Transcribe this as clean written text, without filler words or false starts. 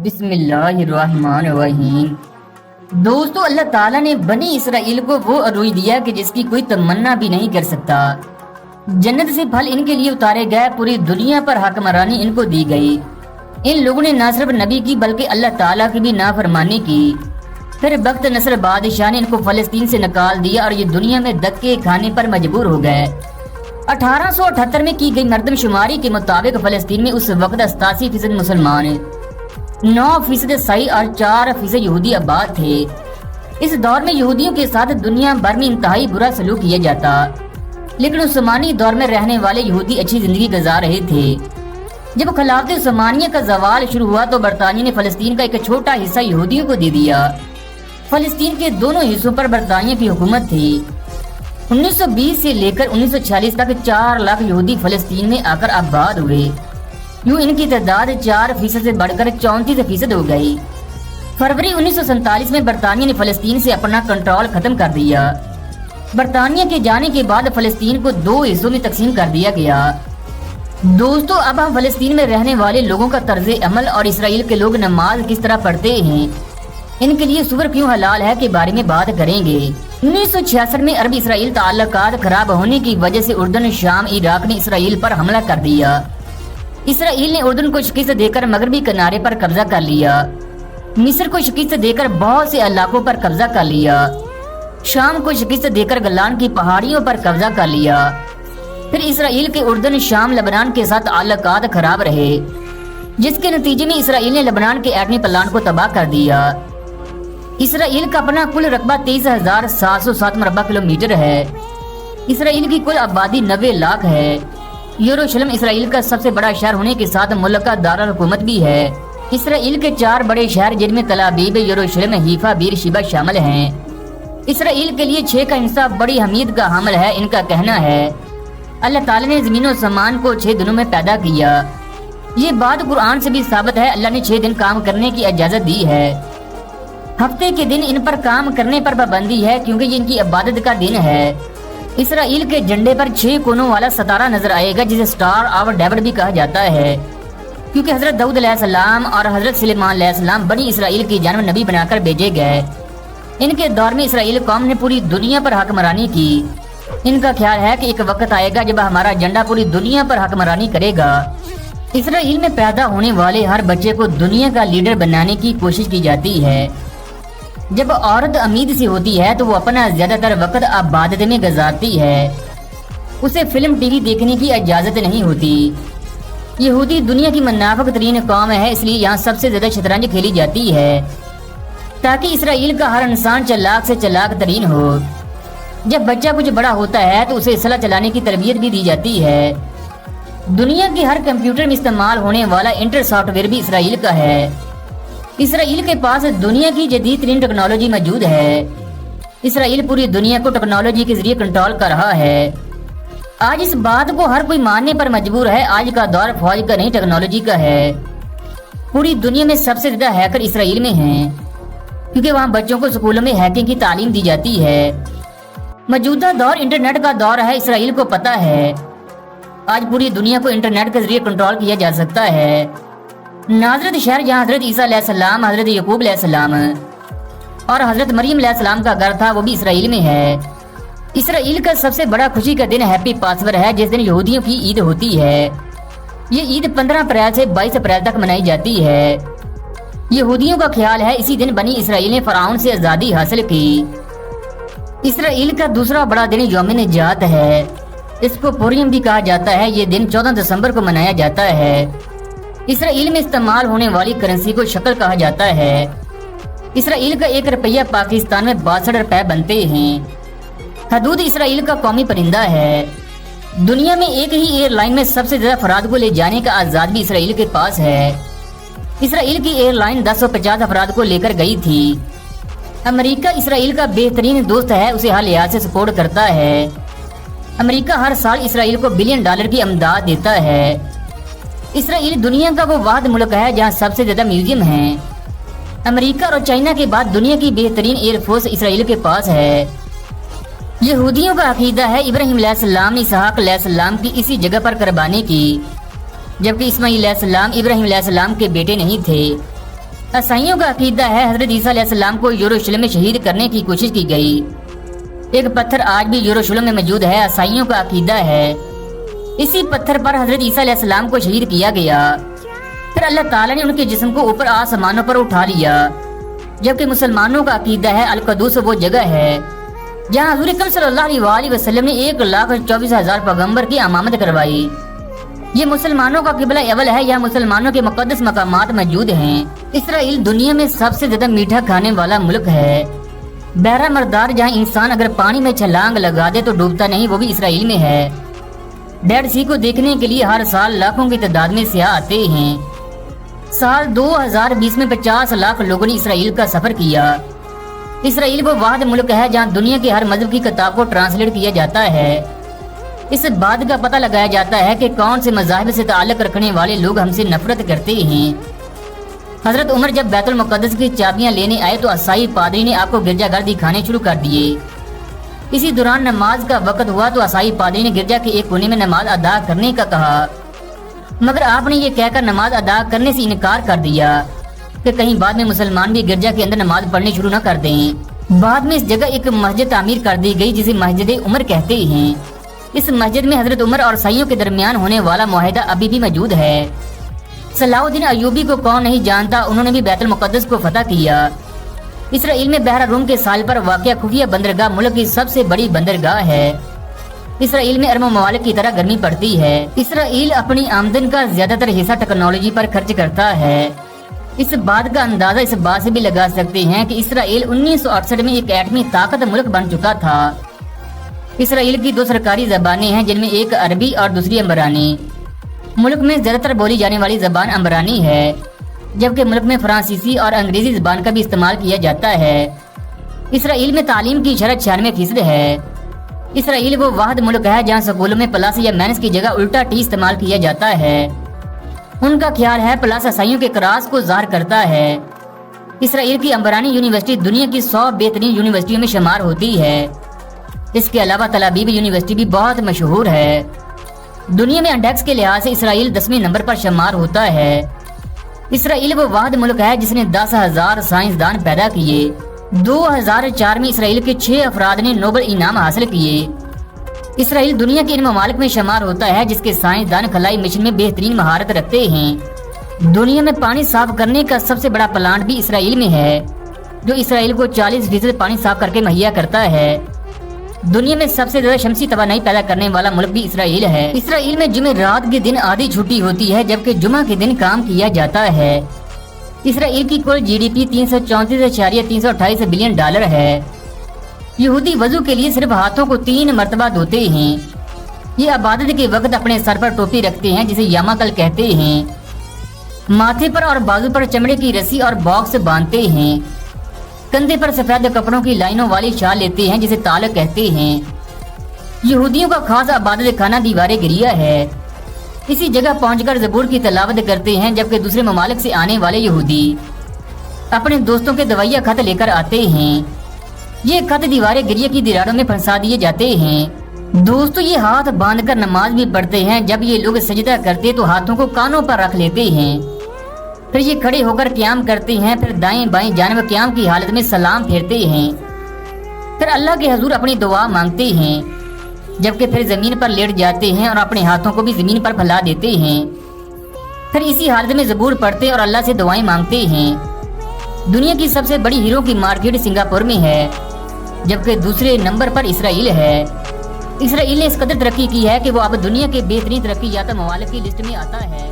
बिस्मिल्लाहिर्रहमानिर्रहीम। दोस्तों, अल्लाह ताला ने बनी इसराइल को वो अरूज दिया कि जिसकी कोई तमन्ना भी नहीं कर सकता। जन्नत से फल इनके लिए उतारे गए, पूरी दुनिया पर हुक्मरानी इनको दी गई। इन लोगों ने न सिर्फ नबी की बल्कि अल्लाह ताला की भी नाफरमानी की। फिर बख्त नसर बादशाह ने इनको फलस्तीन से निकाल दिया और ये दुनिया में धक्के खाने पर मजबूर हो गए। 1878 में की गई मर्दमशुमारी के मुताबिक फलस्तीन में उस वक्त 87% मुसलमान, 9% ईसाई और 4% यहूदी आबाद थे। इस दौर में यहूदियों के साथ दुनिया भर में इंतहाई बुरा सलूक किया जाता, लेकिन उस्मानी दौर में रहने वाले यहूदी अच्छी जिंदगी गुजार रहे थे। जब खिलाफत उस्मानिया का जवाल शुरू हुआ तो बरतानिया ने फलस्तीन का एक छोटा हिस्सा यहूदियों को दे दिया। फलस्तीन के दोनों हिस्सों पर बरतानिया की हुकूमत थी। 1920 से लेकर 1946 तक 4 लाख यहूदी फलस्तीन में आकर आबाद हुए। यूँ इनकी तादाद 4% से बढ़कर 34% हो गई। फरवरी 1947 में बरतानिया ने फलस्तीन से अपना कंट्रोल खत्म कर दिया। बरतानिया के जाने के बाद फलस्तीन को 2 हिस्सों में तकसीम कर दिया गया। दोस्तों, अब हम फलस्तीन में रहने वाले लोगों का तर्ज अमल और इसराइल के लोग नमाज किस तरह पढ़ते हैं, इनके लिए सुअर क्यों हलाल है के बारे में बात करेंगे। 1966 में अरब इसराइल ताल्लुकात खराब होने की वजह से उर्दन, शाम, इराक ने इसराइल पर हमला कर दिया। इसराइल ने उर्दन को शिकस्त देकर मगरबी किनारे पर कब्जा कर लिया। मिस्र को शिकस्त देकर बहुत से इलाकों पर कब्जा कर लिया। शाम को शिकस्त देकर गलान की पहाड़ियों पर कब्जा कर लिया। फिर इसराइल के उर्दन, शाम, लेबनान के साथ ताल्लुकात खराब रहे, जिसके नतीजे में इसराइल ने लेबनान के एटमी प्लांट को तबाह कर दिया। इसराइल का अपना कुल रकबा 23,707 मरबा किलोमीटर है। इसराइल की कुल आबादी 90 लाख है। यरूशलेम इसराइल का सबसे बड़ा शहर होने के साथ मुल्क का दारुल हुकूमत भी है। इसराइल के 4 बड़े शहर जिनमें तल अबीब, यरूशलेम, हीफा, बीर शिबा शामिल हैं। इसराइल के लिए 6 का हिस्सा बड़ी हमीद का हामिल है। इनका कहना है अल्लाह ताला ने ज़मीन और समान को 6 दिनों में पैदा किया। ये बात कुरान से भी साबित है। अल्लाह ने 6 दिन काम करने की इजाज़त दी है। हफ्ते के दिन इन पर काम करने पर पाबंदी है क्योंकि ये इनकी इबादत का दिन है। इसराइल के झंडे पर 6 कोनों वाला सितारा नजर आएगा, जिसे स्टार ऑफ डेविड भी कहा जाता है, क्योंकि हजरत दाऊद अलैहिस्सलाम और हजरत सुलेमान अलैहिस्सलाम बनी इसराइल की जानब नबी बनाकर भेजे गए। इनके दौर में इसराइल कौम ने पूरी दुनिया पर हुक्मरानी की। इनका ख्याल है कि एक वक्त आएगा जब हमारा झंडा पूरी दुनिया पर हुक्मरानी करेगा। इसराइल में पैदा होने वाले हर बच्चे को दुनिया का लीडर बनाने की कोशिश की जाती है। जब औरत अमीद सी होती है तो वो अपना ज्यादातर वक्त आबादत में गुजारती है। उसे फिल्म, टीवी देखने की इजाजत नहीं होती। यहूदी दुनिया की मुनाफिक तरीन कौम है, इसलिए यहाँ सबसे ज्यादा शतरंज खेली जाती है ताकि इसराइल का हर इंसान चालाक से चालाक तरीन हो। जब बच्चा कुछ बड़ा होता है तो उसे असला चलाने की तरबियत भी दी जाती है। दुनिया के हर कंप्यूटर में इस्तेमाल होने वाला इंटर सॉफ्टवेयर भी इसराइल का है। इसराइल के पास दुनिया की जदीद तरीन टेक्नोलॉजी मौजूद है। इसराइल पूरी दुनिया को टेक्नोलॉजी के जरिए कंट्रोल कर रहा है। आज इस बात को हर कोई मानने पर मजबूर है। आज का दौर फौज का नहीं, टेक्नोलॉजी का है। पूरी दुनिया में सबसे ज्यादा हैकर इसराइल में हैं, क्योंकि वहाँ बच्चों को स्कूलों में हैकिंग की तालीम दी जाती है। मौजूदा दौर इंटरनेट का दौर है। इसराइल को पता है आज पूरी दुनिया को इंटरनेट के जरिए कंट्रोल किया जा सकता है। नाजरत शहर, जहाँ हजरत ईसा अलैहिस्सलाम, हजरत यकूब अलैहिस्सलाम और हजरत मरियम अलैहिस्सलाम का घर था, वो भी इसराइल में है। इसराइल का सबसे बड़ा खुशी का दिन हैप्पी पासवर है, जिस दिन यहूदियों की ईद होती है। ये ईद 15 अप्रैल से 22 अप्रैल तक मनाई जाती है। यहूदियों का ख्याल है इसी दिन बनी इसराइल ने फराउन से आज़ादी हासिल की। इसराइल का दूसरा बड़ा दिन यौम निजात है। इसको पुरियम भी कहा जाता है। ये दिन 14 दिसंबर को मनाया जाता है। इसराइल में इस्तेमाल होने वाली करेंसी को शक्ल कहा जाता है। इसराइल का 1 रुपया पाकिस्तान में 62 रुपए बनते हैं। हदूद इसराइल का कौमी परिंदा है। दुनिया में एक ही एयरलाइन में सबसे ज्यादा अफराद को ले जाने का आजाद भी इसराइल के पास है। इसराइल की एयरलाइन 1050 अफराद को लेकर गई थी। अमेरिका इसराइल का बेहतरीन दोस्त है, उसे हर लिहाज से सपोर्ट करता है। अमेरिका हर साल इसराइल को $1 बिलियन की अमदाद देता है। इसराइल दुनिया का वो वाहिद मुल्क है जहाँ सबसे ज्यादा म्यूजियम हैं। अमेरिका और चाइना के बाद दुनिया की बेहतरीन एयरफोर्स इसराइल के पास है। यहूदियों का अकीदा है इब्राहिम अलैहिस्सलाम ने इसहाक अलैहिस्सलाम की इसी जगह पर कुर्बानी की, जबकि इस्माईल अलैहिस्सलाम इब्राहिम अलैहिस्सलाम के बेटे नहीं थे। ईसाइयों का अकीदा है हजरत ईसा अलैहिस्सलाम को यरूशलेम में शहीद करने की कोशिश की गई। एक पत्थर आज भी यरूशलेम में मौजूद है। ईसाइयों का अकीदा है इसी पत्थर पर हजरत ईसा अलैहिस्सलाम को शहीद किया गया। फिर अल्लाह ताला ने उनके जिस्म को ऊपर आसमानों पर उठा लिया। जबकि मुसलमानों का अकीदा है अल-कुद्स वो जगह है जहाँ हुज़ूर अकरम सल्लल्लाहु अलैहि वसल्लम ने 1,24,000 पैगंबर की आमामद करवाई। ये मुसलमानों का किबला अव्वल है। यहाँ मुसलमानों के मुक़द्दस मकामात मौजूद हैं। इसराइल दुनिया में सबसे ज्यादा मीठा खाने वाला मुल्क है। बहरा मरदार जहाँ इंसान अगर पानी में छलांग लगा दे तो डूबता नहीं, वो भी इसराइल में है। डेड सी को देखने के लिए हर साल लाखों की तादाद में सियाह आते हैं। साल 2020 में 50 लाख लोगों ने इसराइल का सफर किया। इसराइल वो वाहिद मुल्क है जहाँ दुनिया के हर मजहब की किताब को ट्रांसलेट किया जाता है। इस बात का पता लगाया जाता है कि कौन से मज़ाहिब से ताल्लुक़ रखने वाले लोग हमसे नफरत करते हैं। हजरत उमर जब बैतुल मुक़द्दस की चाबियां लेने आए तो ईसाई पादरी ने आपको गिरजाघर दिखाने शुरू कर दिए। इसी दौरान नमाज का वक्त हुआ तो ईसाई पादरी ने गिरजा के एक कोने में नमाज अदा करने का कहा, मगर आपने ये कहकर नमाज अदा करने से इनकार कर दिया कि कहीं बाद में मुसलमान भी गिरजा के अंदर नमाज पढ़नी शुरू न कर दें। बाद में इस जगह एक मस्जिद तामीर कर दी गई जिसे मस्जिद उमर कहते हैं। इस मस्जिद में हजरत उमर और ईसाइयों के दरमियान होने वाला मुआहिदा अभी भी मौजूद है। सलाहुद्दीन अय्यूबी को कौन नहीं जानता, उन्होंने भी बैतुल मुक़द्दस को फतह किया। इसराइल में बहरा रूम के साल पर वाक़िया खुफिया बंदरगाह मुल्क की सबसे बड़ी बंदरगाह है। इसराइल में अरब ममालिक की तरह गर्मी पड़ती है। इसराइल अपनी आमदन का ज्यादातर हिस्सा टेक्नोलॉजी पर खर्च करता है। इस बात का अंदाजा इस बात से भी लगा सकते हैं कि इसराइल 1968 में एक एटमी ताकत मुल्क बन चुका था। इसराइल की 2 सरकारी जबानें हैं जिनमें एक अरबी और दूसरी अम्बरानी। मुल्क में ज्यादातर बोली जाने वाली जबान अम्बरानी है, जबकि मुल्क में फ्रांसीसी और अंग्रेजी जबान का भी इस्तेमाल किया जाता है। इसराइल में तालीम की शरह 96% है। इसराइल वो वाहिद मुल्क है जहाँ स्कूलों में प्लस या माइनस की जगह उल्टा टी इस्तेमाल किया जाता है। उनका ख्याल है प्लस ईसाइयों के क्रॉस को ज़ाहिर करता है। इसराइल की अम्बरानी यूनिवर्सिटी दुनिया की 100 बेहतरीन यूनिवर्सिटियों में शुमार होती है। इसके अलावा तल अवीव यूनिवर्सिटी भी बहुत मशहूर है। दुनिया में इंडेक्स के लिहाज से इसराइल 10वें नंबर पर शुमार होता है। इसराइल वो वाहिद मुल्क है जिसने 10,000 साइंसदान पैदा किए। 2004 में इसराइल के 6 अफराद ने नोबेल इनाम हासिल किए। इसराइल दुनिया के इन ममालिक में शुमार होता है जिसके साइंसदान खलाई मिशन में बेहतरीन महारत रखते हैं। दुनिया में पानी साफ करने का सबसे बड़ा प्लांट भी इसराइल में है, जो इसराइल को 40% पानी साफ करके मुहैया करता है। दुनिया में सबसे ज्यादा शमसी तवानाई पैदा करने वाला मुल्क भी इसराइल है। इसराइल में जुमे रात के दिन आधी छुट्टी होती है, जबकि जुमा के दिन काम किया जाता है। इसराइल की कुल GDP 334.328 बिलियन डॉलर है। यहूदी वजू के लिए सिर्फ हाथों को 3 मरतबा धोते हैं। ये इबादत के वक्त अपने सर पर टोपी रखते हैं जिसे यामाकल कहते हैं। माथे पर और बाजू पर चमड़े की रस्सी और बॉक्स बांधते हैं। कंधे पर सफेद कपड़ों की लाइनों वाली शाल लेते हैं जिसे तालक कहते हैं। यहूदियों का खास इबादत खाना दीवारे गिरिया है। इसी जगह पहुंचकर ज़बूर की तलावत करते हैं, जबकि दूसरे ममालिक से आने वाले यहूदी अपने दोस्तों के दवाइया खत लेकर आते हैं। ये खत दीवारे गिरिया की दीवारों में फंसा दिए जाते हैं। दोस्तों ये हाथ बांधकर नमाज भी पढ़ते हैं। जब ये लोग सजदा करते तो हाथों को कानों पर रख लेते हैं। फिर ये खड़े होकर क़याम करते हैं। फिर दाएं बाएं जानिब क़याम की हालत में सलाम फेरते हैं। फिर अल्लाह के हजूर अपनी दुआ मांगते हैं, जबकि फिर जमीन पर लेट जाते हैं और अपने हाथों को भी जमीन पर फैला देते हैं। फिर इसी हालत में ज़बूर पढ़ते और अल्लाह से दुआएं मांगते हैं। दुनिया की सबसे बड़ी हीरो की मार्केट सिंगापुर में है, जबकि दूसरे नंबर पर इसराइल है। इसराइल ने इस कदर तरक्की की है कि वो अब दुनिया के बेहतरीन तरक्की याफ्ता ममालिक की लिस्ट में आता है।